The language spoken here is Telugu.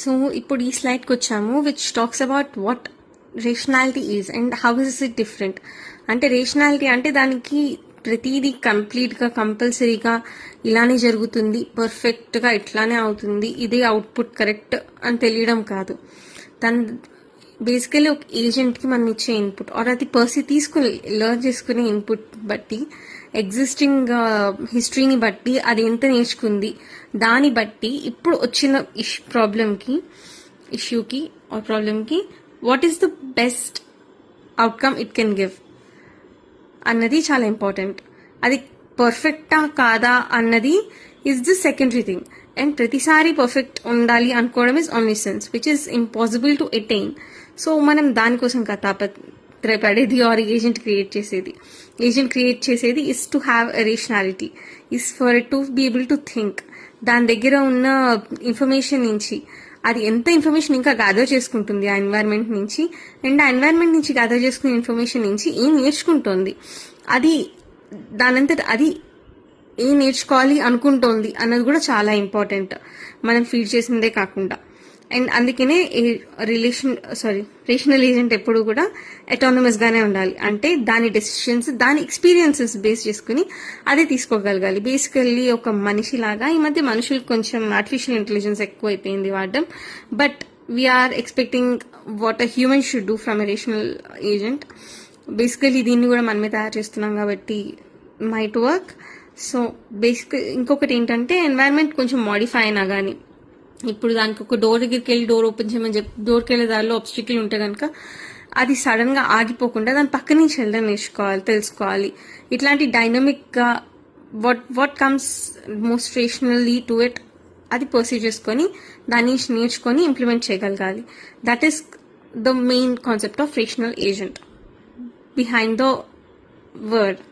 సో ఇప్పుడు ఈ స్లైడ్కి వచ్చాము, which talks about what rationality is and how is it different. అంటే రేషనాలిటీ అంటే దానికి ప్రతిదీ కంప్లీట్గా కంపల్సరీగా ఇలానే జరుగుతుంది, పర్ఫెక్ట్గా ఇట్లానే అవుతుంది, ఇదే అవుట్పుట్ కరెక్ట్ అని తెలియడం కాదు. తను బేసికలీ ఒక ఏజెంట్కి మనం ఇచ్చే ఇన్పుట్ ఆర్ అది తీసుకుని లెర్న్ చేసుకునే ఇన్పుట్ బట్టి, ఎగ్జిస్టింగ్ హిస్టరీని బట్టి అది ఎంత నేర్చుకుంది దాన్ని బట్టి ఇప్పుడు వచ్చిన ఇష్యూకి ఆర్ ప్రాబ్లంకి what is the best outcome it can give అన్నది చాలా ఇంపార్టెంట్. అది పర్ఫెక్టా కాదా అన్నది is the secondary thing. And ప్రతిసారి పర్ఫెక్ట్ ఉండాలి అనుకోవడం is omniscience which is impossible to attain. So మనం దానికోసం తాపత్రయపడేది ఆర్ ఏజెంట్ క్రియేట్ చేసేది is to have a rationality, is for to be able to think. దాని దగ్గర ఉన్న ఇన్ఫర్మేషన్ నుంచి అది ఎంత ఇన్ఫర్మేషన్ ఇంకా గ్యాదర్ చేసుకుంటుంది ఆ ఎన్వైరన్మెంట్ నుంచి, అండ్ ఆ ఎన్వైరన్మెంట్ నుంచి గ్యాదర్ చేసుకునే ఇన్ఫర్మేషన్ నుంచి ఏం నేర్చుకుంటోంది, అది దానంతట అది ఏం నేర్చుకోవాలి అనుకుంటోంది అన్నది కూడా చాలా ఇంపార్టెంట్, మనం ఫీడ్ చేసిందే కాకుండా. అండ్ అందుకనే రేషనల్ ఏజెంట్ ఎప్పుడు కూడా అటానమస్ గానే ఉండాలి. అంటే దాని డెసిషన్స్, దాని ఎక్స్పీరియన్సెస్ బేస్ చేసుకుని అదే తీసుకోగలగాలి. బేసికల్లీ ఒక మనిషిలాగా ఈ మధ్య మనుషులకు కొంచెం ఆర్టిఫిషియల్ ఇంటెలిజెన్స్ ఎక్కువైపోయింది వాడడం, but we are expecting what a human should do from a rational agent. Basically దీన్ని కూడా మనమే తయారు చేస్తున్నాం కాబట్టి మైట్ వర్క్. సో ఇంకొకటి ఏంటంటే ఎన్వైరన్మెంట్ కొంచెం మాడిఫై అయినా కానీ, ఇప్పుడు దానికి ఒక డోర్ దగ్గరికి వెళ్ళి డోర్ ఓపెన్ చేయమని చెప్పి డోర్కి వెళ్ళే దారిలో ఆబ్స్టికల్ ఉంటే కనుక అది సడన్ గా ఆగిపోకుండా దాని పక్క నుంచి వెళ్ళడం తెలుసుకోవాలి. ఇట్లాంటి డైనమిక్ గా what comes most rationally to it అది పర్సీవ్ చేసుకొని దాని నుంచి నేర్చుకొని ఇంప్లిమెంట్ చేయగలగాలి. That is the main concept of rational agent behind the word.